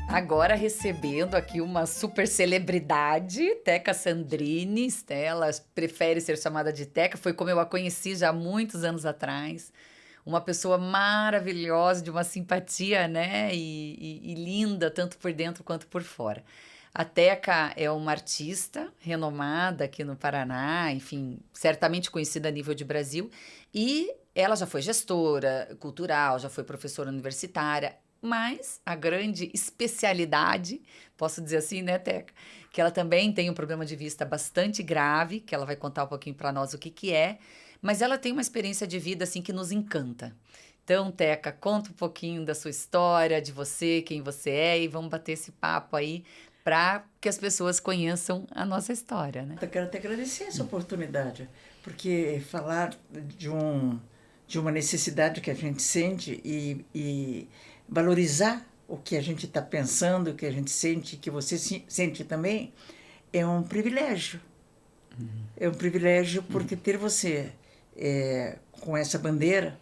Agora recebendo aqui uma super celebridade, Teca Sandrine. Ela prefere ser chamada de Teca, foi como eu a conheci já há muitos anos atrás. Uma pessoa maravilhosa, de uma simpatia, né? E linda, tanto por dentro quanto por fora. A Teca é uma artista renomada aqui no Paraná, enfim, certamente conhecida a nível de Brasil. E ela já foi gestora cultural, já foi professora universitária. Mas a grande especialidade, posso dizer assim, né, Teca? Que ela também tem um problema de vista bastante grave, que ela vai contar um pouquinho para nós o que que é, mas ela tem uma experiência de vida assim que nos encanta. Então, Teca, conta um pouquinho da sua história, de você, quem você é, e vamos bater esse papo aí para que as pessoas conheçam a nossa história, né? Eu quero te agradecer essa oportunidade, porque falar de uma necessidade que a gente sente e valorizar o que a gente está pensando, o que a gente sente, que você sente também, é um privilégio. É um privilégio porque ter você com essa bandeira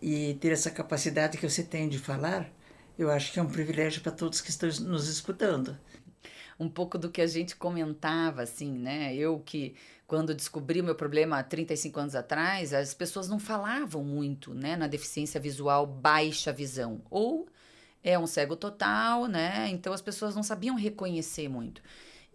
e ter essa capacidade que você tem de falar, eu acho que é um privilégio para todos que estão nos escutando. Um pouco do que a gente comentava, assim, né? Eu que, quando descobri o meu problema há 35 anos atrás, as pessoas não falavam muito, né, na deficiência visual, baixa visão. Ou é um cego total, né? Então as pessoas não sabiam reconhecer muito.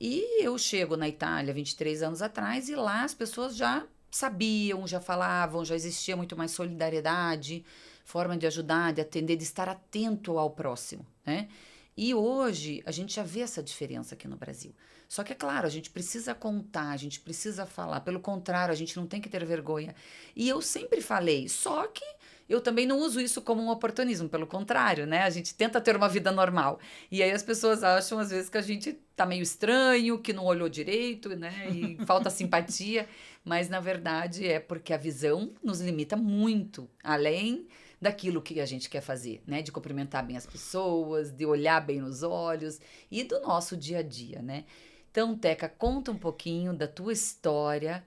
E eu chego na Itália 23 anos atrás e lá as pessoas já sabiam, já falavam, já existia muito mais solidariedade, forma de ajudar, de atender, de estar atento ao próximo, né? E hoje a gente já vê essa diferença aqui no Brasil. Só que é claro, a gente precisa contar, a gente precisa falar. Pelo contrário, a gente não tem que ter vergonha. E eu sempre falei, só que eu também não uso isso como um oportunismo, pelo contrário, né? A gente tenta ter uma vida normal. E aí as pessoas acham às vezes que a gente tá meio estranho, que não olhou direito, né? E falta simpatia, mas na verdade é porque a visão nos limita muito, além daquilo que a gente quer fazer, né? De cumprimentar bem as pessoas, de olhar bem nos olhos e do nosso dia a dia, né? Então, Teca, conta um pouquinho da tua história,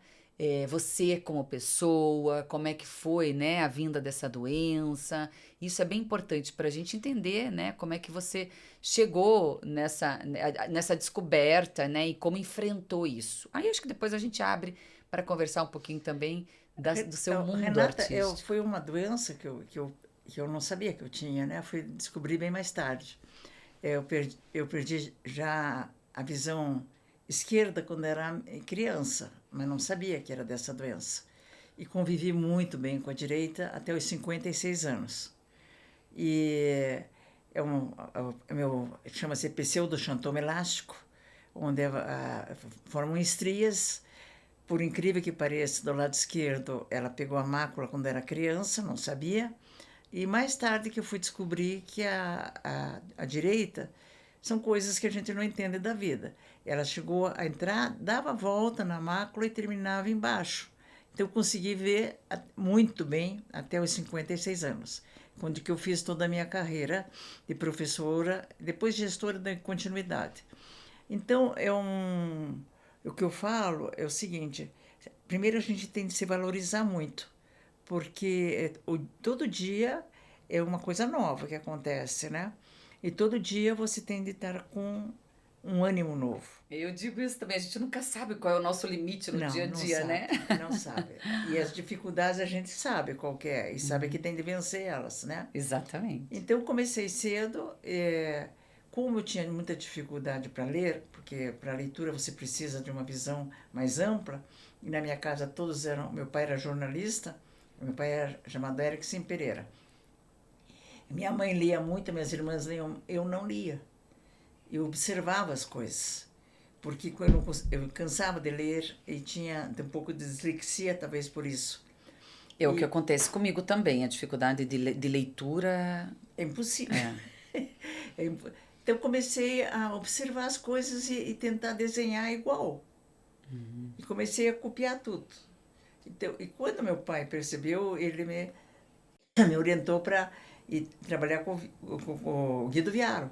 você como pessoa, como é que foi, né, a vinda dessa doença. Isso é bem importante para a gente entender, né, como é que você chegou nessa descoberta, né, e como enfrentou isso. Aí acho que depois a gente abre para conversar um pouquinho também do seu mundo Renata, artístico. foi uma doença que eu não sabia que eu tinha, né? Eu fui descobrir bem mais tarde. Eu perdi já a visão esquerda quando era criança, mas não sabia que era dessa doença. E convivi muito bem com a direita até os 56 anos. E chama-se pseudoxantoma elástico, onde formam estrias. Por incrível que pareça, do lado esquerdo, ela pegou a mácula quando era criança, não sabia. E mais tarde que eu fui descobrir que a direita são coisas que a gente não entende da vida. Ela chegou a entrar, dava a volta na mácula e terminava embaixo. Então eu consegui ver muito bem até os 56 anos, quando que eu fiz toda a minha carreira de professora, depois gestora da continuidade. Então, o que eu falo é o seguinte: primeiro a gente tem de se valorizar muito, porque todo dia é uma coisa nova que acontece, né? E todo dia você tem de estar com um ânimo novo. Eu digo isso também, a gente nunca sabe qual é o nosso limite no dia a Não dia, né? sabe, não sabe. E as dificuldades a gente sabe qual que é, e sabe que tem de vencer elas, né? Exatamente. Então, eu comecei cedo, como eu tinha muita dificuldade para ler, porque para leitura você precisa de uma visão mais ampla, e na minha casa todos eram, meu pai era jornalista, meu pai era chamado Erickson Pereira. Minha mãe lia muito, minhas irmãs liam, eu não lia. Eu observava as coisas, porque quando eu cansava de ler e tinha um pouco de dislexia, talvez por isso. É o que E acontece comigo também, a dificuldade de leitura. é impossível. É. Então comecei a observar as coisas e tentar desenhar igual. E comecei a copiar tudo. Então, e quando meu pai percebeu, ele me orientou para ir trabalhar com o Guido Viaro.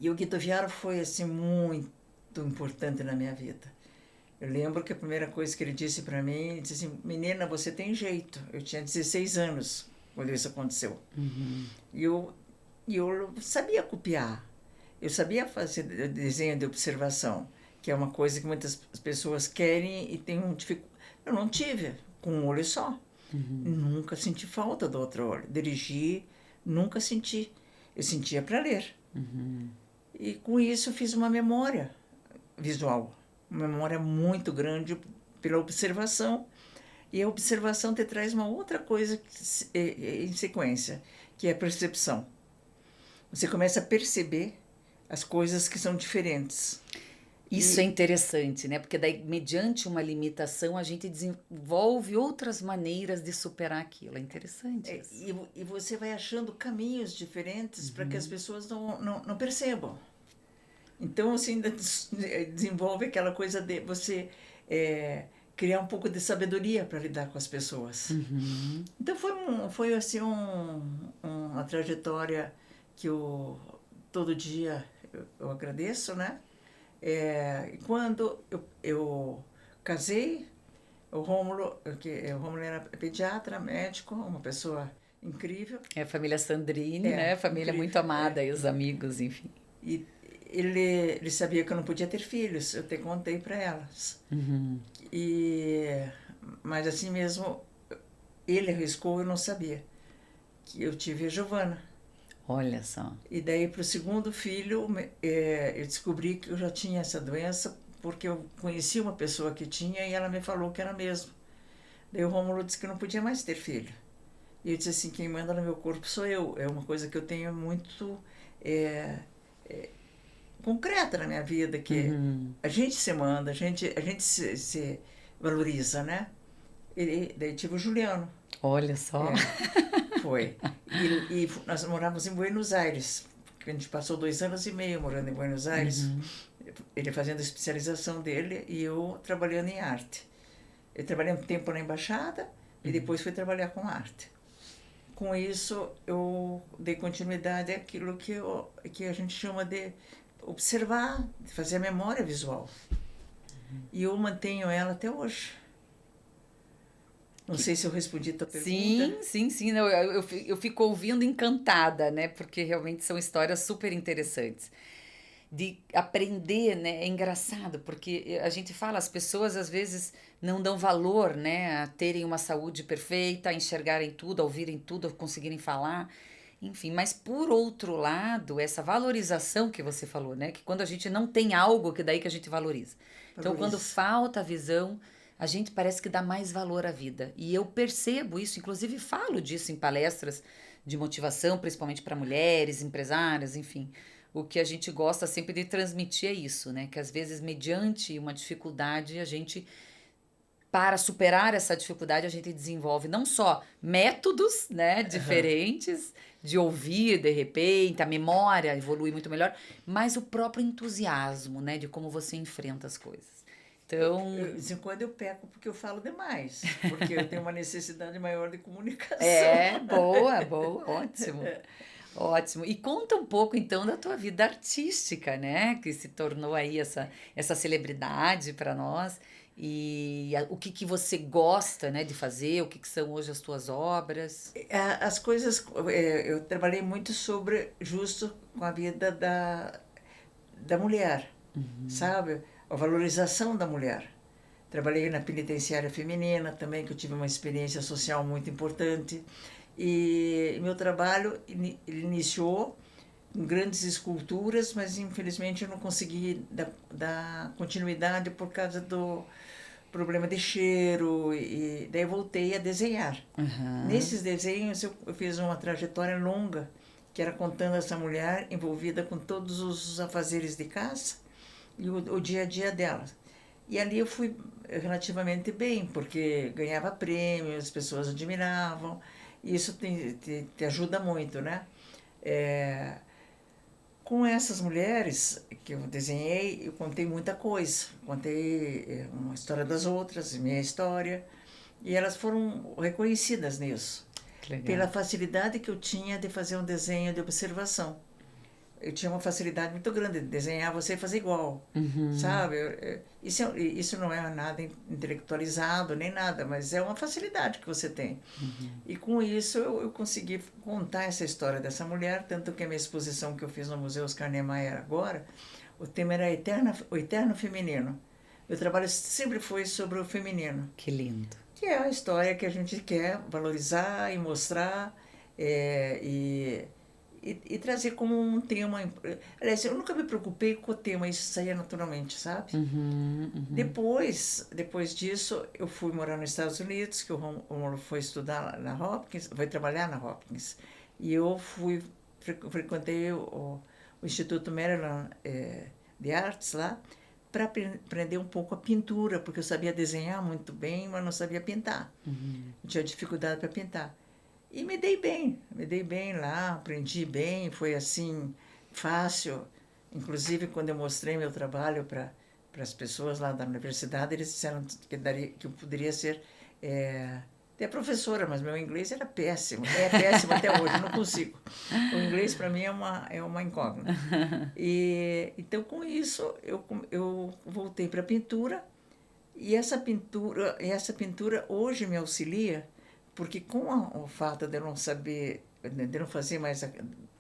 E o Guido Viaro foi assim muito importante na minha vida. Eu lembro que a primeira coisa que ele disse para mim, ele disse assim: menina, você tem jeito. Eu tinha 16 anos quando isso aconteceu. E eu E eu sabia copiar. Eu sabia fazer desenho de observação, que é uma coisa que muitas pessoas querem e têm dificuldade. Eu não tive, com um olho só. Nunca senti falta do outro olho. Dirigir, nunca senti. Eu sentia para ler. E com isso eu fiz uma memória visual. Uma memória muito grande pela observação. E a observação te traz uma outra coisa em sequência, que é a percepção. Você começa a perceber as coisas que são diferentes. Isso é interessante, né? Porque daí, mediante uma limitação, a gente desenvolve outras maneiras de superar aquilo. É interessante isso. E você vai achando caminhos diferentes para que as pessoas não percebam. Então, você ainda desenvolve aquela coisa de você criar um pouco de sabedoria para lidar com as pessoas. Então, foi assim, uma trajetória que todo dia eu agradeço, né? Quando eu casei, o Rômulo era pediatra, médico, uma pessoa incrível. É a família Sandrini, né? Família incrível, muito amada, e os amigos, enfim. E ele sabia que eu não podia ter filhos, eu até contei para elas. Mas assim mesmo, ele arriscou, eu não sabia. Que eu tive a Giovana. Olha só. E daí, para o segundo filho, eu descobri que eu já tinha essa doença, porque eu conheci uma pessoa que tinha e ela me falou que era mesmo. Daí o Rômulo disse que não podia mais ter filho. E eu disse assim, quem manda no meu corpo sou eu. É uma coisa que eu tenho muito concreta na minha vida, que a gente se manda, a gente se valoriza, né? Daí tive o Juliano. Olha só. Foi. E nós morávamos em Buenos Aires. A gente passou 2 anos e meio morando em Buenos Aires. Ele fazendo a especialização dele e eu trabalhando em arte. Eu trabalhei um tempo na embaixada e depois fui trabalhar com arte. Com isso, eu dei continuidade àquilo que a gente chama de observar, de fazer a memória visual. E eu mantenho ela até hoje. Não sei se eu respondi a tua pergunta. Sim. Não, eu fico ouvindo encantada, né? Porque realmente são histórias super interessantes. De aprender, né? É engraçado, porque a gente fala, as pessoas às vezes não dão valor, né? A terem uma saúde perfeita, a enxergarem tudo, a ouvirem tudo, a conseguirem falar. Enfim, mas por outro lado, essa valorização que você falou, né? Que quando a gente não tem algo, que daí que a gente valoriza. Então, quando falta a visão, a gente parece que dá mais valor à vida. E eu percebo isso, inclusive falo disso em palestras de motivação, principalmente para mulheres, empresárias, enfim. O que a gente gosta sempre de transmitir é isso, né? Que às vezes, mediante uma dificuldade, para superar essa dificuldade, a gente desenvolve não só métodos, né, diferentes, de ouvir, de repente, a memória evolui muito melhor, mas o próprio entusiasmo, né, de como você enfrenta as coisas. Então, de vez em quando eu peco porque eu falo demais, porque eu tenho uma necessidade maior de comunicação. Boa, ótimo. Ótimo. E conta um pouco, então, da tua vida artística, né? Que se tornou aí essa celebridade para nós. E o que você gosta, né, de fazer, o que são hoje as tuas obras? As coisas... eu trabalhei muito justo com a vida da mulher, sabe? A valorização da mulher. Trabalhei na penitenciária feminina também, que eu tive uma experiência social muito importante. E meu trabalho ele iniciou com grandes esculturas, mas infelizmente eu não consegui dar continuidade por causa do problema de cheiro, e daí voltei a desenhar. Nesses desenhos eu fiz uma trajetória longa, que era contando essa mulher envolvida com todos os afazeres de casa e o dia a dia dela. E ali eu fui relativamente bem, porque ganhava prêmios, as pessoas admiravam. Isso te ajuda muito, né? Com essas mulheres que eu desenhei, eu contei muita coisa. Contei uma história das outras, minha história. E elas foram reconhecidas nisso. Pela facilidade que eu tinha de fazer um desenho de observação. eu tinha uma facilidade muito grande de desenhar você e fazer igual, sabe? Isso não é nada intelectualizado nem nada, mas é uma facilidade que você tem. E com isso eu consegui contar essa história dessa mulher, tanto que a minha exposição que eu fiz no Museu Oscar Niemeyer agora, o tema era o eterno feminino. Meu trabalho sempre foi sobre o feminino. Que lindo. Que é a história que a gente quer valorizar e mostrar e trazer como um tema. Aliás, eu nunca me preocupei com o tema, isso saía naturalmente, sabe? Depois disso, eu fui morar nos Estados Unidos, que o Rômulo foi estudar na Hopkins, foi trabalhar na Hopkins. E eu frequentei o Instituto Maryland de Artes lá, para aprender um pouco a pintura, porque eu sabia desenhar muito bem, mas não sabia pintar. Eu tinha dificuldade para pintar. E me dei bem lá, aprendi bem, foi assim, fácil. Inclusive, quando eu mostrei meu trabalho para as pessoas lá da universidade, eles disseram que eu poderia ser até professora, mas meu inglês era péssimo. É péssimo até hoje, não consigo. O inglês, para mim, é uma incógnita. Então, com isso, eu voltei para a pintura, e essa pintura hoje me auxilia, porque com o fato de eu não saber, de não fazer mais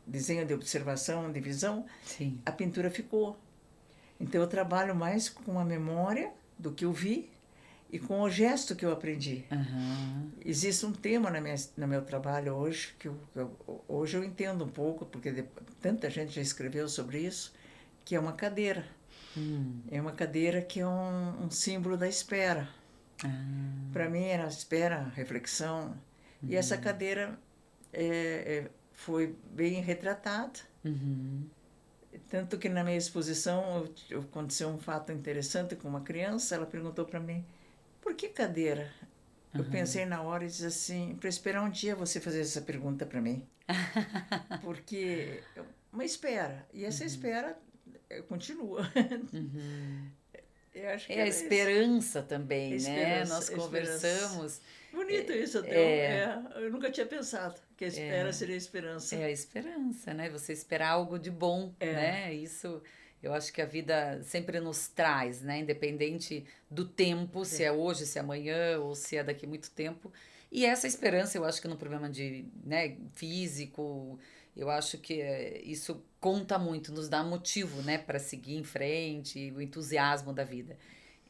desenho de observação, de visão, Sim. a pintura ficou. Então, eu trabalho mais com a memória do que eu vi e com o gesto que eu aprendi. Existe um tema no meu trabalho hoje, hoje eu entendo um pouco, porque tanta gente já escreveu sobre isso, que é uma cadeira. É uma cadeira que é um símbolo da espera. Para mim era espera, reflexão. E essa cadeira foi bem retratada. Tanto que na minha exposição aconteceu um fato interessante com uma criança. Ela perguntou para mim, por que cadeira? Eu pensei na hora e disse assim, para esperar um dia você fazer essa pergunta para mim. Porque uma espera. E essa espera continua. Eu acho que É a esperança também, né? Esperança, Nós conversamos. Bonito isso até. Eu nunca tinha pensado que a espera seria a esperança. É a esperança, né? Você esperar algo de bom, né? Isso eu acho que a vida sempre nos traz, né? Independente do tempo, se é hoje, se é amanhã ou se é daqui a muito tempo. E essa esperança, eu acho que no problema físico, eu acho que isso conta muito, nos dá motivo, né, para seguir em frente, o entusiasmo da vida.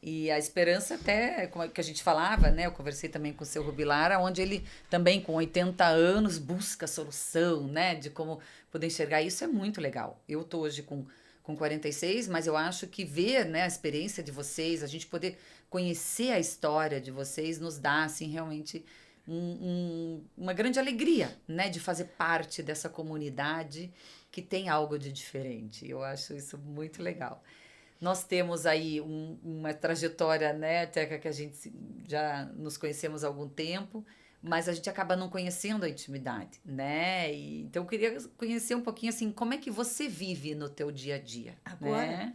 E a esperança até, como que a gente falava, né, eu conversei também com o seu Rubilar, onde ele também com 80 anos busca a solução, né, de como poder enxergar isso é muito legal. Eu tô hoje com 46, mas eu acho que ver, né, a experiência de vocês, a gente poder conhecer a história de vocês nos dá, assim, realmente uma grande alegria, né, de fazer parte dessa comunidade que tem algo de diferente. Eu acho isso muito legal. Nós temos aí uma trajetória, né, Teca, que a gente já nos conhecemos há algum tempo, mas a gente acaba não conhecendo a intimidade, né? Então eu queria conhecer um pouquinho assim, como é que você vive no teu dia a dia, Agora, né?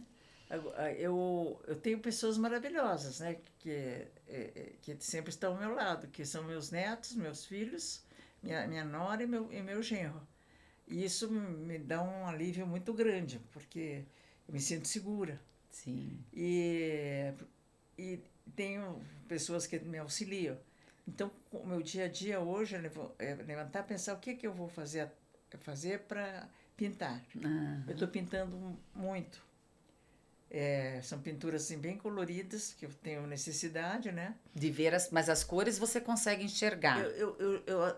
eu tenho pessoas maravilhosas, né, que sempre estão ao meu lado, que são meus netos, meus filhos, minha nora e meu genro. E isso me dá um alívio muito grande, porque eu me sinto segura. Sim. E tenho pessoas que me auxiliam. Então, o meu dia a dia hoje é levantar e pensar o que eu vou fazer para pintar. Eu estou pintando muito. São pinturas assim, bem coloridas, que eu tenho necessidade, né? De ver, mas as cores você consegue enxergar.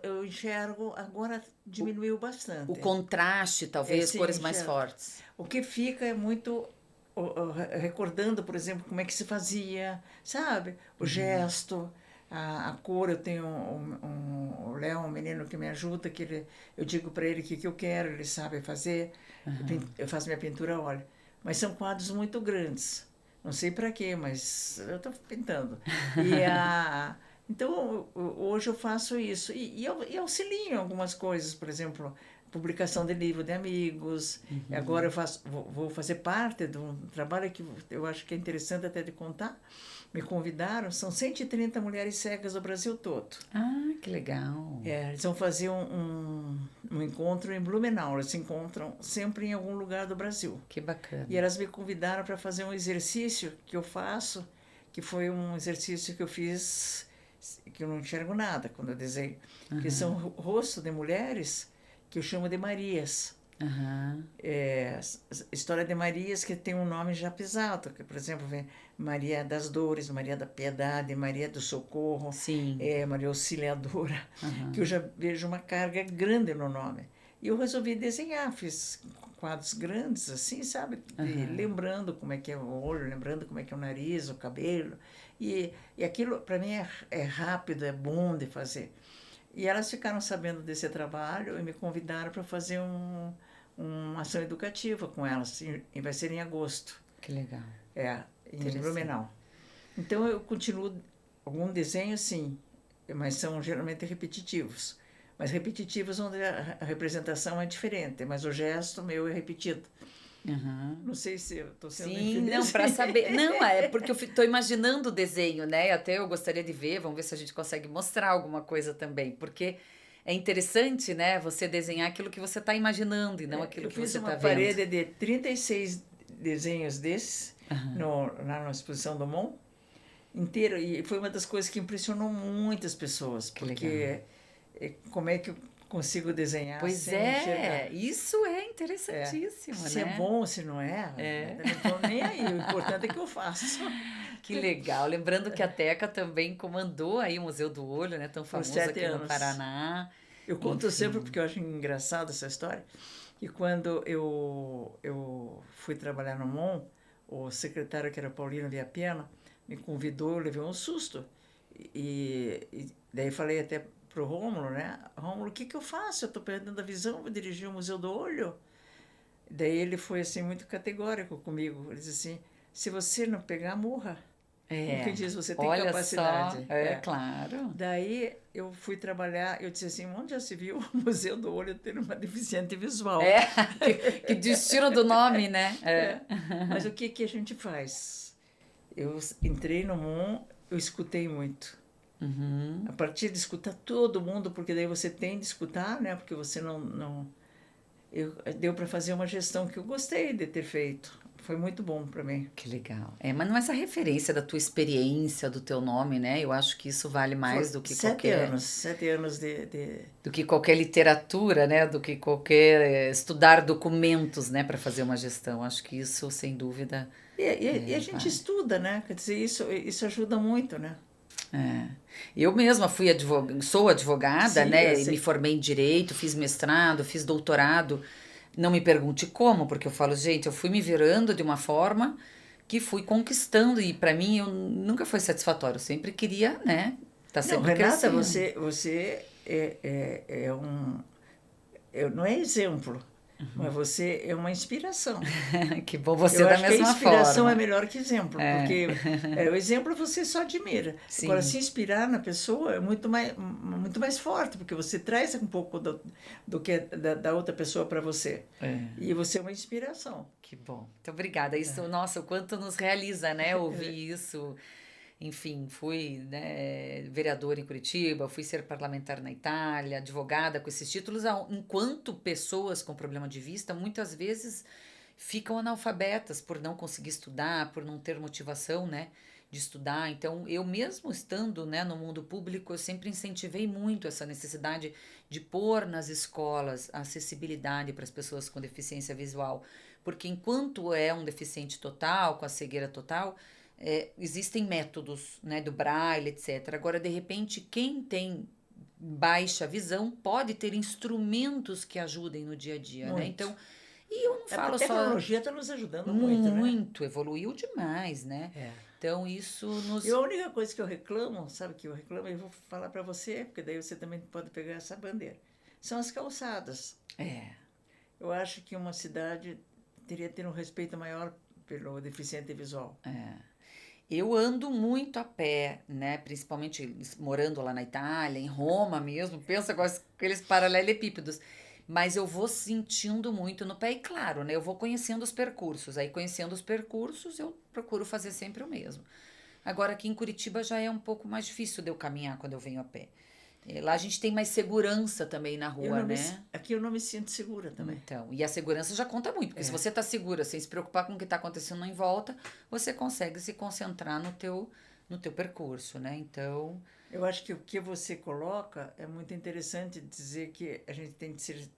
Eu enxergo, agora diminuiu bastante. O contraste, talvez, sim, cores mais fortes. O que fica é muito recordando, por exemplo, como é que se fazia, sabe? O gesto, a cor. Eu tenho o Léo, um menino que me ajuda, eu digo para ele o que eu quero, ele sabe fazer. Eu faço minha pintura a óleo. Mas são quadros muito grandes. Não sei para quê, mas eu estou pintando. Então, hoje eu faço isso. E auxilio em algumas coisas, por exemplo, publicação de livro de amigos. E agora vou fazer parte de um trabalho que eu acho que é interessante até de contar. Me convidaram, são 130 mulheres cegas do Brasil todo. Ah, que legal. Eles vão fazer um encontro em Blumenau. Elas se encontram sempre em algum lugar do Brasil. Que bacana. E elas me convidaram para fazer um exercício que eu faço, que foi um exercício que eu fiz, que eu não enxergo nada quando eu desenho, que são rostos de mulheres que eu chamo de Marias. História de Marias que tem um nome já pesado, que, por exemplo, vem Maria das Dores, Maria da Piedade, Maria do Socorro, Sim. Maria Auxiliadora, que eu já vejo uma carga grande no nome. E eu resolvi desenhar, fiz quadros grandes, assim, sabe? Lembrando como é que é o olho, lembrando como é que é o nariz, o cabelo. E aquilo, para mim, é rápido, é bom de fazer. E elas ficaram sabendo desse trabalho e me convidaram para fazer uma ação educativa com elas, e vai ser em agosto. Que legal. Em Blumenau. Então eu continuo algum desenho, sim, mas são geralmente repetitivos. Mas repetitivos onde a representação é diferente, mas o gesto meu é repetido. Não sei se eu estou sendo infeliz. Não, para saber. Não, é porque eu estou imaginando o desenho, né? Até eu gostaria de ver, vamos ver se a gente consegue mostrar alguma coisa também, porque é interessante, né? Você desenhar aquilo que você está imaginando e não aquilo que você está vendo. Eu fiz uma parede de 36 desenhos desses lá na exposição do MON inteiro, e foi uma das coisas que impressionou muitas pessoas, porque como é que eu consigo desenhar sem enxergar? Isso é interessantíssimo, Se né? é bom, se não é, não estou nem aí, o importante é que eu faço. Que legal, lembrando que a Teca também comandou aí o Museu do Olho, né, tão famoso aqui no Paraná. Eu conto sempre porque eu acho engraçado essa história, e quando eu fui trabalhar no MON, o secretário, que era Paulino Viapena, me convidou, eu levei um susto, e daí falei até para o Rômulo, né? Rômulo, o que eu faço? Eu estou perdendo a visão, vou dirigir o Museu do Olho. Daí ele foi assim muito categórico comigo. Ele disse assim, se você não pegar, morra. Porque diz, você tem capacidade. Só, claro. Daí eu fui trabalhar, eu disse assim, onde já se viu o Museu do Olho ter uma deficiente visual? Que destino do nome, né? Mas o que a gente faz? Eu entrei no MON, eu escutei muito. A partir de escutar todo mundo, porque daí você tem de escutar, né? Porque você não deu para fazer uma gestão que eu gostei de ter feito. Foi muito bom para mim. Que legal. Mas não essa referência da tua experiência, do teu nome, né? Eu acho que isso vale mais do que 7 anos de... Do que qualquer literatura, né? Do que qualquer estudar documentos, né? Para fazer uma gestão. Acho que isso, sem dúvida... E a gente estuda, né? Quer dizer, isso ajuda muito, né? Eu mesma sou advogada, né? E me formei em direito, fiz mestrado, fiz doutorado. Não me pergunte como, porque eu falo, gente, eu fui me virando de uma forma que fui conquistando, e para mim eu nunca foi satisfatório. Eu sempre queria, né? Tá sempre Renata, crescendo. você não é exemplo. Mas você é uma inspiração. Que bom, você da mesma forma. Eu acho que a inspiração é melhor que exemplo, porque o exemplo você só admira. Sim. Agora, se inspirar na pessoa é muito mais forte, porque você traz um pouco do que da outra pessoa para você. E você é uma inspiração. Que bom. Muito obrigada. Isso, nossa, o quanto nos realiza, né? Ouvir isso. Enfim, fui, né, vereadora em Curitiba, fui ser parlamentar na Itália, advogada com esses títulos, enquanto pessoas com problema de vista muitas vezes ficam analfabetas por não conseguir estudar, por não ter motivação, né, de estudar. Então, eu mesmo estando, né, no mundo público, eu sempre incentivei muito essa necessidade de pôr nas escolas a acessibilidade para as pessoas com deficiência visual, porque enquanto é um deficiente total, com a cegueira total, existem métodos, né, do Braille, etc. Agora, de repente, quem tem baixa visão pode ter instrumentos que ajudem no dia a dia, né? Então, e eu não falo só... A tecnologia está nos ajudando muito, né? Muito, evoluiu demais, né? Então, isso nos... E a única coisa que eu reclamo, sabe que eu reclamo, eu vou falar para você, porque daí você também pode pegar essa bandeira, são as calçadas. Eu acho que uma cidade teria que ter um respeito maior pelo deficiente visual. Eu ando muito a pé, né? Principalmente morando lá na Itália, em Roma mesmo. Pensa com aqueles paralelepípedos. Mas eu vou sentindo muito no pé. E claro, né? Eu vou conhecendo os percursos. Aí, conhecendo os percursos, eu procuro fazer sempre o mesmo. Agora, aqui em Curitiba já é um pouco mais difícil de eu caminhar quando eu venho a pé. E lá a gente tem mais segurança também na rua, né? Aqui eu não me sinto segura também. Então, e a segurança já conta muito, porque se você tá segura, sem se preocupar com o que tá acontecendo em volta, você consegue se concentrar no teu percurso, né? Então, Eu acho que o que você coloca é muito interessante dizer que a gente tem que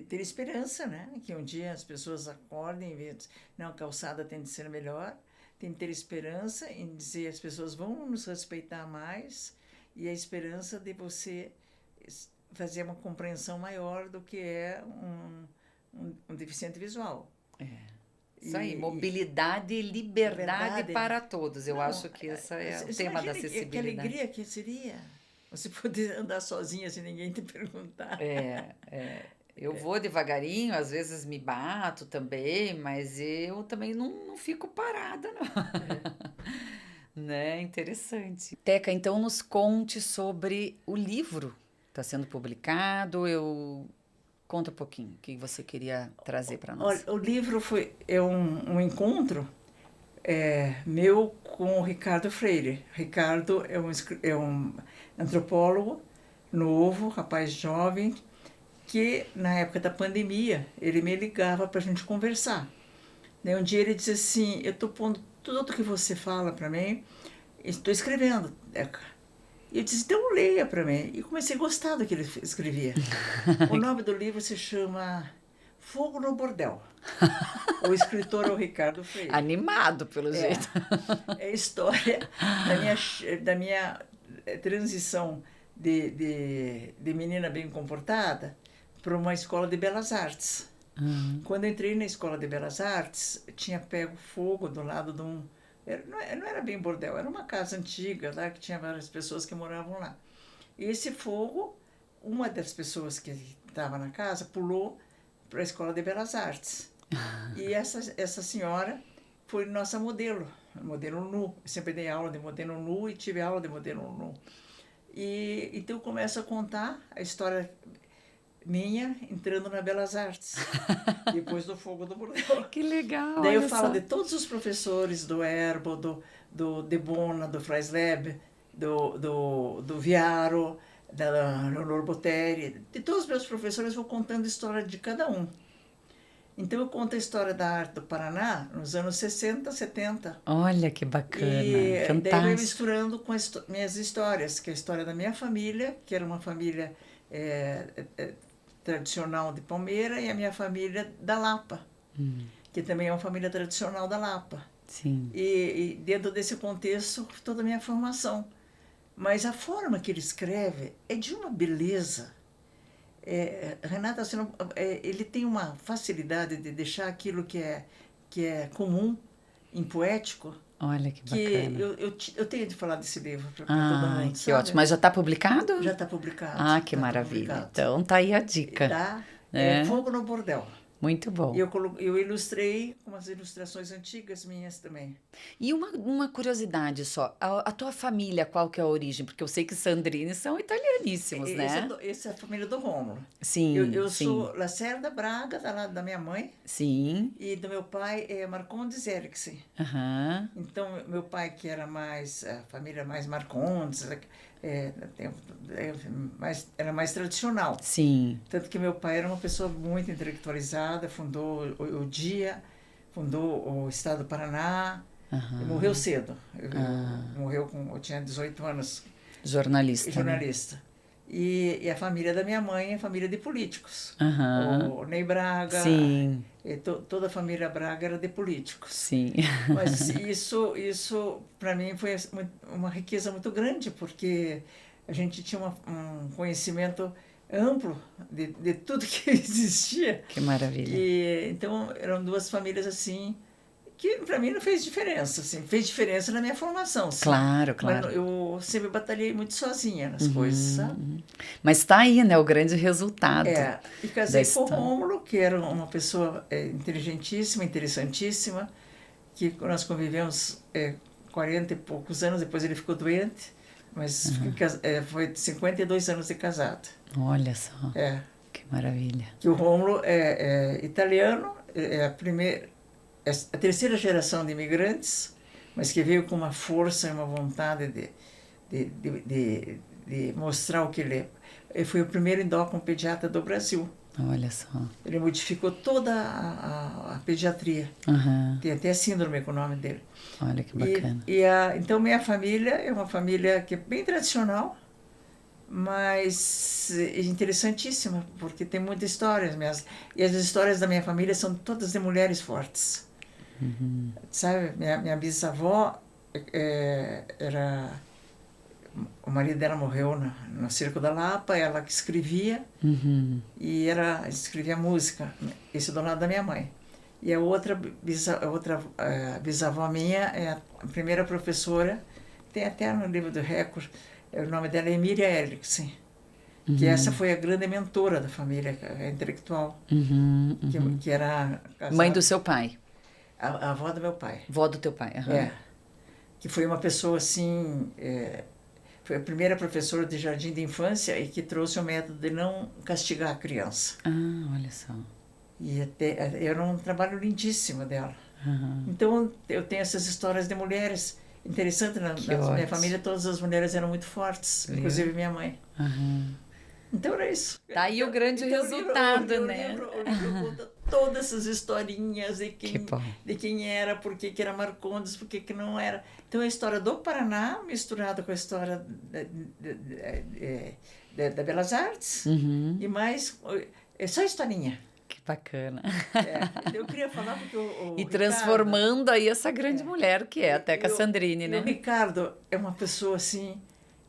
ter esperança, né? Que um dia as pessoas acordem e vejam, não, a calçada tem de ser melhor, tem que ter esperança em dizer as pessoas vão nos respeitar mais e a esperança de você fazer uma compreensão maior do que é um deficiente visual. isso aí, mobilidade e liberdade Liberdade. para todos. Eu Não, acho que esse é o você tema da imagina que acessibilidade. alegria que seria você poder andar sozinha sem ninguém te perguntar. Eu vou devagarinho, às vezes me bato também, mas eu também não fico parada, não. Né? Interessante. Teca, então nos conte sobre o livro que está sendo publicado. Conta um pouquinho o que você queria trazer para nós. Olha, o livro é um encontro meu com o Ricardo Freire. Ricardo é um antropólogo novo, rapaz jovem, que na época da pandemia ele me ligava para a gente conversar. Daí um dia ele disse assim, eu estou pondo tudo o que você fala para mim, estou escrevendo, Teca. E eu disse, então leia para mim. E comecei a gostar do que ele escrevia. O nome do livro se chama Fogo no Bordel. O escritor é o Ricardo Freire. Animado, pelo jeito. É a história da minha transição de menina bem comportada para uma escola de belas artes. Quando eu entrei na escola de belas artes, tinha pego fogo do lado de um... Não era bem bordel, era uma casa antiga lá que tinha várias pessoas que moravam lá. E esse fogo, uma das pessoas que estava na casa pulou para a escola de belas artes. E essa senhora foi nossa modelo nu. Eu sempre dei aula de modelo nu e tive aula de modelo nu. E então eu começo a contar a história minha entrando na Belas Artes, depois do Fogo do Bordel. Que legal! Daí eu falo de todos os professores, do Erbo, do De Bona, do Freisleb, do Viaro, da Leonor Boteri, de todos os meus professores, vou contando a história de cada um. Então eu conto a história da arte do Paraná nos anos 60, 70. Olha que bacana, E fantástico. daí eu ia misturando com as minhas histórias, que é a história da minha família, que era uma família tradicional de Palmeira, e a minha família da Lapa, que também é uma família tradicional da Lapa. Sim. E dentro desse contexto, toda a minha formação. Mas a forma que ele escreve é de uma beleza. Renata, ele tem uma facilidade de deixar aquilo que é comum em poético. Olha que bacana. Eu tenho de falar desse livro para todo mundo. Que sabe? ótimo. Mas já está publicado? Já está publicado. Ah, que tá maravilha. publicado. Então tá aí a dica. Tá? É. Fogo no Bordel. Muito bom. E eu ilustrei com umas ilustrações antigas minhas também. E uma curiosidade só, a tua família, qual que é a origem? Porque eu sei que Sandrini são italianíssimos, né? Essa é a família do Rômulo. Sim, Eu sim. sou Lacerda Braga, da minha mãe, Sim. e do meu pai é Marcondes Eriksen. Aham. Então, meu pai, que era a família mais Marcondes, era mais tradicional. Sim. Tanto que meu pai era uma pessoa muito intelectualizada, fundou o DIA, fundou o Estado do Paraná, e morreu cedo. Eu tinha 18 anos. Jornalista. Jornalista. Né? E a família da minha mãe é família de políticos. O Ney Braga, sim. Toda a família Braga era de políticos. Sim. Mas isso para mim foi uma riqueza muito grande, porque a gente tinha um conhecimento amplo de tudo que existia. Que maravilha. Então eram duas famílias assim que para mim não fez diferença, assim, fez diferença na minha formação. Sim. Claro. Mas eu sempre batalhei muito sozinha nas coisas, sabe? Mas está aí, né, o grande resultado. E casei com o Rômulo, que era uma pessoa inteligentíssima, interessantíssima, que nós convivemos 40 e poucos anos, depois ele ficou doente, mas foi 52 anos de casado. Olha só, que maravilha. Que o Rômulo é italiano, é a terceira geração de imigrantes, mas que veio com uma força e uma vontade de de mostrar o que ele é. Ele foi o primeiro endócrino-pediatra do Brasil. Olha só. Ele modificou toda a pediatria. Aham. Tem até síndrome com o nome dele. Olha que bacana. Então, minha família é uma família que é bem tradicional, mas é interessantíssima, porque tem muitas histórias. E as histórias da minha família são todas de mulheres fortes. Sabe, minha bisavó era... O marido dela morreu no Circo da Lapa, ela que escrevia, e escrevia música. Isso do lado da minha mãe. E a outra bisavó minha é a primeira professora, tem até no livro do Record, o nome dela é Emília Eriksen, que essa foi a grande mentora da família intelectual, que era casada. Mãe do seu pai? A avó do meu pai. Vó do teu pai, aham. Que foi uma pessoa assim... Foi a primeira professora de jardim de infância e que trouxe o método de não castigar a criança. Ah, olha só. E era um trabalho lindíssimo dela. Então, eu tenho essas histórias de mulheres. Interessante, na minha família todas as mulheres eram muito fortes, inclusive minha mãe. Então era isso. Tá aí o grande resultado, né? O livro conta todas essas historinhas de quem era, por que era Marcondes, por que não era. Então é a história do Paraná misturada com a história da Belas Artes. E mais, é só historinha. Que bacana. Eu queria falar porque e transformando aí essa grande mulher que é a Teca Sandrini, né? O Ricardo é uma pessoa assim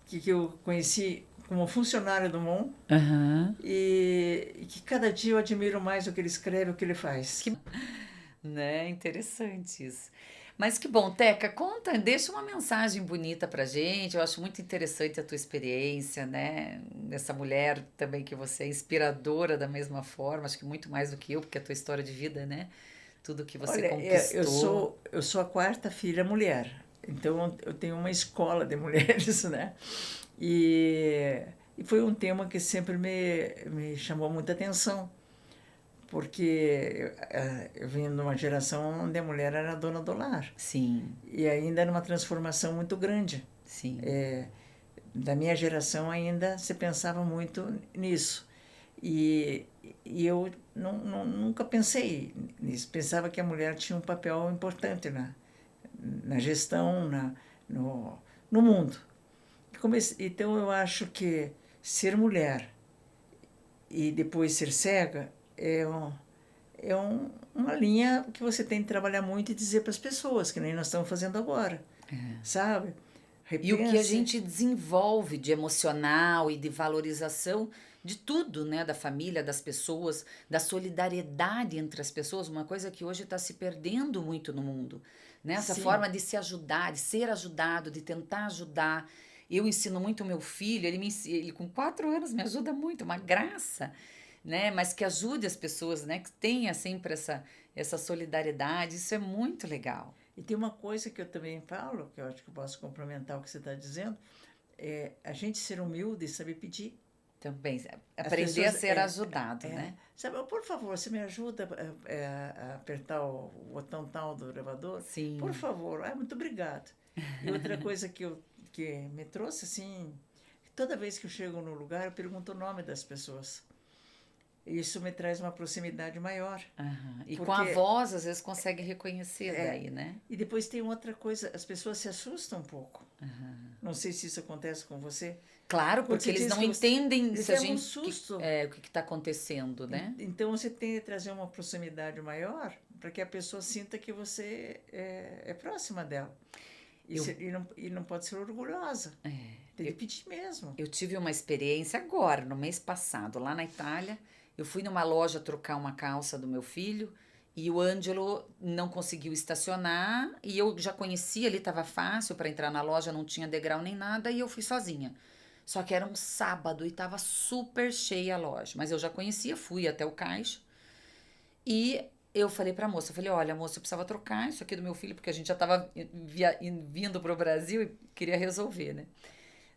que eu conheci como funcionário do MON, e que cada dia eu admiro mais o que ele escreve, o que ele faz. Né? Interessante isso. Mas que bom, Teca, conta, deixa uma mensagem bonita pra gente. Eu acho muito interessante a tua experiência, né? Essa mulher também que você é inspiradora da mesma forma, acho que muito mais do que eu, porque a tua história de vida, né? Tudo que você conquistou. Eu sou a quarta filha mulher, então eu tenho uma escola de mulheres, né? E foi um tema que sempre me chamou muita atenção, porque eu vim de uma geração onde a mulher era dona do lar. Sim. E ainda era uma transformação muito grande. Sim. Da minha geração ainda se pensava muito nisso. E eu nunca pensei nisso. Pensava que a mulher tinha um papel importante na gestão, no mundo. Então, eu acho que ser mulher e depois ser cega é uma linha que você tem que trabalhar muito e dizer para as pessoas, que nem nós estamos fazendo agora, sabe? Repense. E o que a gente desenvolve de emocional e de valorização de tudo, né? Da família, das pessoas, da solidariedade entre as pessoas, uma coisa que hoje está se perdendo muito no mundo, né? Essa forma de se ajudar, de ser ajudado, de tentar ajudar. Eu ensino muito o meu filho, ele com 4 anos me ajuda muito, uma graça, né? Mas que ajude as pessoas, né? Que tenha sempre essa solidariedade, isso é muito legal. E tem uma coisa que eu também falo, que eu acho que eu posso complementar o que você está dizendo, é a gente ser humilde e saber pedir. Também, aprender a ser ajudado, né? Sabe, por favor, você me ajuda a apertar o botão tal do elevador? Sim. Por favor, muito obrigado. E outra coisa que me trouxe, assim, toda vez que eu chego no lugar, eu pergunto o nome das pessoas. Isso me traz uma proximidade maior. E com a voz, às vezes, consegue reconhecer daí, né? E depois tem outra coisa, as pessoas se assustam um pouco. Não sei se isso acontece com você. Claro, porque eles não entendem se a gente, um susto. O que está acontecendo, né? Então, você tem que trazer uma proximidade maior para que a pessoa sinta que você é próxima dela. E não pode ser orgulhosa. Tem que pedir mesmo. Eu tive uma experiência agora, no mês passado, lá na Itália. Eu fui numa loja trocar uma calça do meu filho e o Ângelo não conseguiu estacionar e eu já conhecia, ali estava fácil para entrar na loja, não tinha degrau nem nada e eu fui sozinha. Só que era um sábado e estava super cheia a loja, mas eu já conhecia, fui até o caixa e eu falei para a moça, olha moça, eu precisava trocar isso aqui do meu filho porque a gente já estava vindo para o Brasil e queria resolver, né?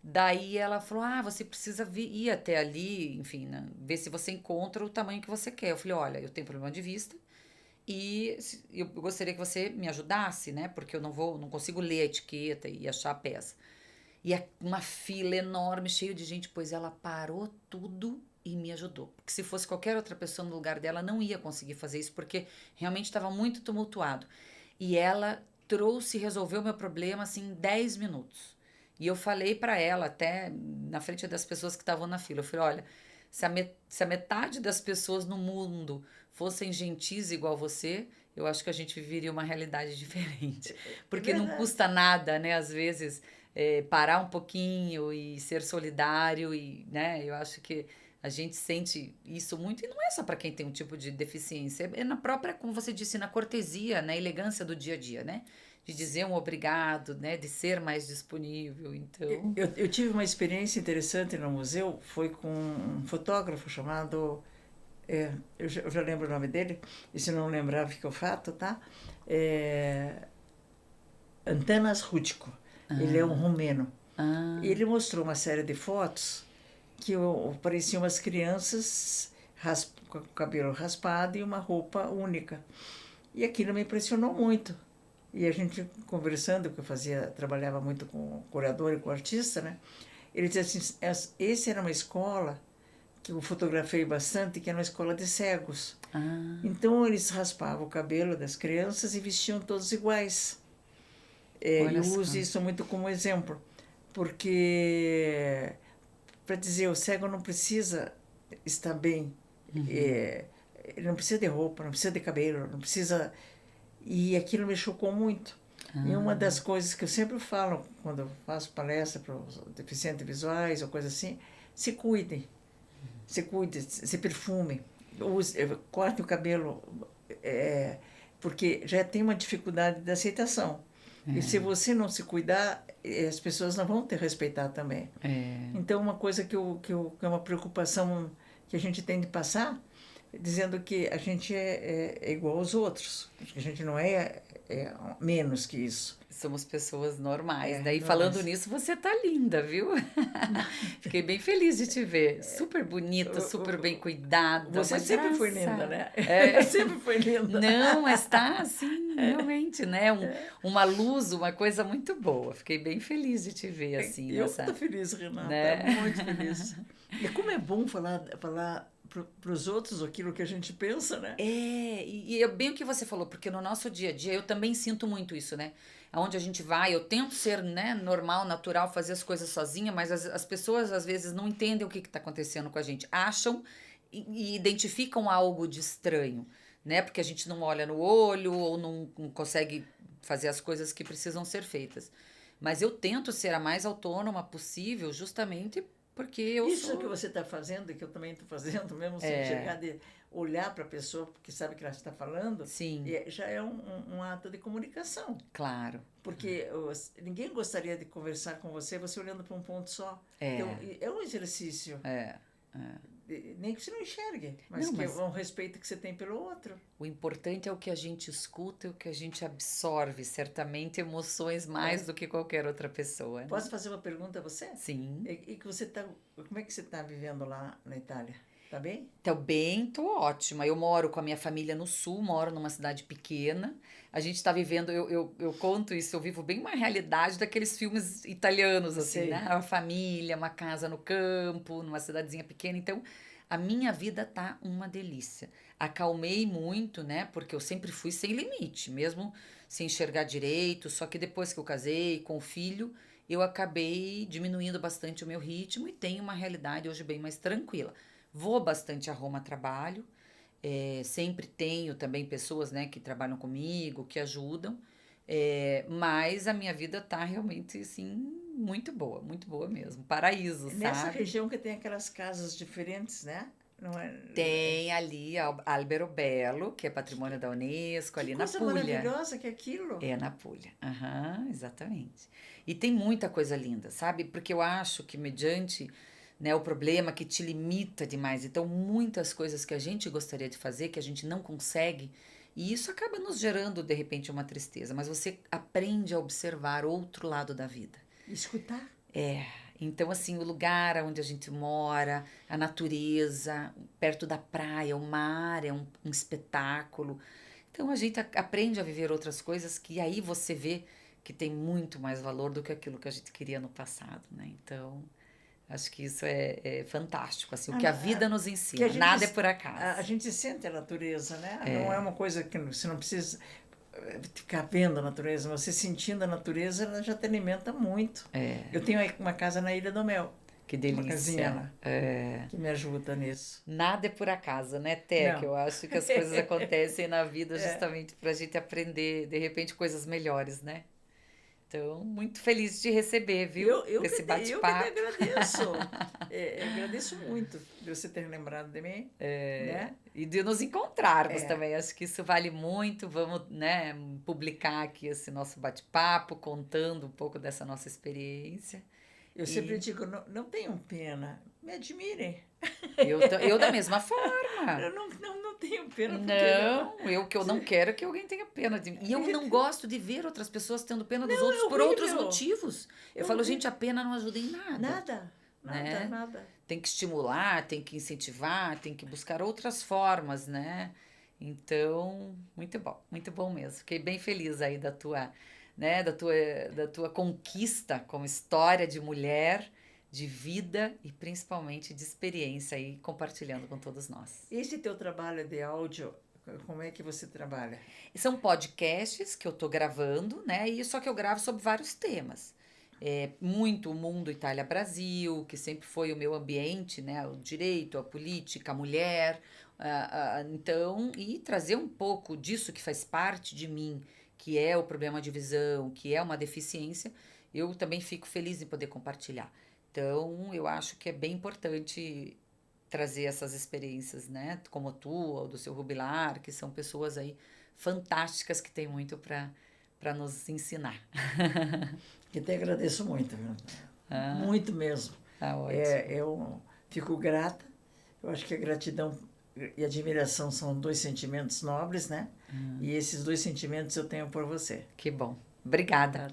Daí ela falou, você precisa ir até ali, enfim, né, ver se você encontra o tamanho que você quer. Eu falei, olha, eu tenho problema de vista e eu gostaria que você me ajudasse, né? Porque eu não consigo ler a etiqueta e achar a peça. E uma fila enorme, cheio de gente, pois ela parou tudo e me ajudou. Porque se fosse qualquer outra pessoa no lugar dela, não ia conseguir fazer isso, porque realmente estava muito tumultuado. E ela trouxe e resolveu meu problema assim em 10 minutos. E eu falei para ela, até na frente das pessoas que estavam na fila, eu falei, olha, se a metade das pessoas no mundo fossem gentis igual você, eu acho que a gente viveria uma realidade diferente. É Porque não verdade. custa nada, né, às vezes, parar um pouquinho e ser solidário e, né, eu acho que a gente sente isso muito e não é só para quem tem um tipo de deficiência, é na própria, como você disse, na cortesia, na elegância do dia a dia, né? De dizer um obrigado, né? De ser mais disponível, então. Eu tive uma experiência interessante no museu, foi com um fotógrafo chamado, eu já lembro o nome dele, e se não lembrar fica o fato, tá? É, Antanas Rutko, ele é um Ah, romeno. ah, Ele mostrou uma série de fotos que pareciam umas crianças com o cabelo raspado e uma roupa única. E aquilo me impressionou muito. E a gente conversando, que eu trabalhava muito com o curador e com o artista, né? Ele dizia assim, esse era uma escola que eu fotografei bastante, que era uma escola de cegos. ah, Então eles raspavam o cabelo das crianças e vestiam todos iguais. olha Eu só. uso isso muito como exemplo, porque para dizer o cego não precisa estar bem, Uhum. é, ele não precisa de roupa, não precisa de cabelo, não precisa. E aquilo me chocou muito. E uma Ah, das coisas que eu sempre falo quando eu faço palestra para os deficientes visuais ou coisa assim, se cuidem, se perfume, corte o cabelo, porque já tem uma dificuldade de aceitação. E se é, você não se cuidar, as pessoas não vão te respeitar também. é. Então, uma coisa que é uma preocupação que a gente tem de passar, dizendo que a gente é igual aos outros, que a gente não é menos que isso, Somos pessoas normais. é Daí, falando normais. nisso, você tá linda, viu? Fiquei bem feliz de te ver. Super bonita, super bem cuidada, Você uma sempre foi linda, graça. né? É. Sempre foi linda. Não, mas tá assim, realmente, né? Uma luz, uma coisa muito boa. Fiquei bem feliz de te ver assim Eu que estou nessa, feliz, Renata, né? muito feliz. E como é bom falar para os outros aquilo que a gente pensa, né? E é bem o que você falou, porque no nosso dia a dia eu também sinto muito isso, né? Aonde a gente vai, eu tento ser, né, normal, natural, fazer as coisas sozinha, mas as pessoas às vezes não entendem o que está acontecendo com a gente, acham e identificam algo de estranho, né? Porque a gente não olha no olho ou não consegue fazer as coisas que precisam ser feitas. Mas eu tento ser a mais autônoma possível, justamente porque eu Isso que sou. você está fazendo, que eu também estou fazendo, mesmo sem É, enxergar, de olhar para a pessoa, porque sabe que ela está falando, sim, já é um ato de comunicação. claro. Porque ninguém gostaria de conversar com você olhando para um ponto só. Então, É, é um exercício, é. É. nem que você não enxergue, mas Não, que é mas um respeito que você tem pelo outro. o importante é o que a gente escuta e o que a gente absorve, certamente emoções mais É. do que qualquer outra pessoa, né? Posso fazer uma pergunta a você? Sim. Que você tá, como é que você está vivendo lá na Itália? Tá bem? Então, bem, tô ótima. Eu moro com a minha família no sul, moro numa cidade pequena. A gente tá vivendo, eu conto isso, eu vivo bem uma realidade daqueles filmes italianos, assim, né? Sei. Uma família, uma casa no campo, numa cidadezinha pequena. Então, a minha vida tá uma delícia. Acalmei muito, né? Porque eu sempre fui sem limite, mesmo sem enxergar direito. Só que depois que eu casei com o filho, eu acabei diminuindo bastante o meu ritmo e tenho uma realidade hoje bem mais tranquila. Vou bastante a Roma a trabalho, sempre tenho também pessoas, né, que trabalham comigo, que ajudam, mas a minha vida tá realmente, assim, muito boa mesmo. Paraíso, Nessa sabe? região que tem aquelas casas diferentes, né? Não é? Tem ali Alberobello, que é patrimônio da Unesco, Que ali na coisa Puglia. maravilhosa que é aquilo. É na Puglia. Aham, exatamente. E tem muita coisa linda, sabe? Porque eu acho que mediante, né, o problema que te limita demais, então muitas coisas que a gente gostaria de fazer, que a gente não consegue, e isso acaba nos gerando de repente uma tristeza, mas você aprende a observar outro lado da vida. Escutar. É, então assim, o lugar onde a gente mora, a natureza, perto da praia, o mar é um espetáculo. Então a gente aprende a viver outras coisas que aí você vê que tem muito mais valor do que aquilo que a gente queria no passado, né? Então, acho que isso é fantástico, assim, o que a vida nos ensina, nada é por acaso. A gente sente a natureza, né? Não é uma coisa que você não precisa ficar vendo a natureza, você sentindo a natureza, ela já te alimenta muito. Eu tenho uma casa na Ilha do Mel. Que delícia. Uma casinha lá, que me ajuda nisso. Nada é por acaso, né, Té? Não. Que eu acho que as coisas acontecem na vida justamente para a gente aprender, de repente, coisas melhores, né? Então, muito feliz de te receber, viu? Esse bate-papo. Eu que agradeço. Agradeço muito de você ter lembrado de mim. Né? E de nos encontrarmos também. Acho que isso vale muito. Vamos, né, publicar aqui esse nosso bate-papo, contando um pouco dessa nossa experiência. Eu sempre digo, não tenham pena, me admirem. Eu da mesma forma. Eu não tenho pena. Eu não quero que alguém tenha pena de mim. E eu não gosto de ver outras pessoas tendo pena dos outros por outros motivos. Eu falo, gente, a pena não ajuda em nada. Nada. Tem que estimular, tem que incentivar, tem que buscar outras formas, né? Então, muito bom mesmo. Fiquei bem feliz aí da tua conquista como história de mulher, de vida e principalmente de experiência aí, compartilhando com todos nós. Esse teu trabalho de áudio, como é que você trabalha? São podcasts que eu estou gravando, né? E só que eu gravo sobre vários temas. Muito o mundo Itália-Brasil, que sempre foi o meu ambiente, né? O direito, a política, a mulher. Então, e trazer um pouco disso que faz parte de mim, que é o problema de visão, que é uma deficiência, eu também fico feliz em poder compartilhar. Então, eu acho que é bem importante trazer essas experiências, né? Como a tua, ou do seu Rubilar, que são pessoas aí fantásticas que têm muito para nos ensinar. Eu te agradeço muito, viu? Muito mesmo. Ótimo. Eu fico grata. Eu acho que a gratidão e admiração são dois sentimentos nobres, né? E esses dois sentimentos eu tenho por você. Que bom. Obrigada.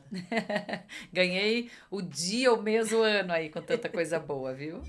Ganhei o dia, o mês, o ano aí com tanta coisa boa, viu?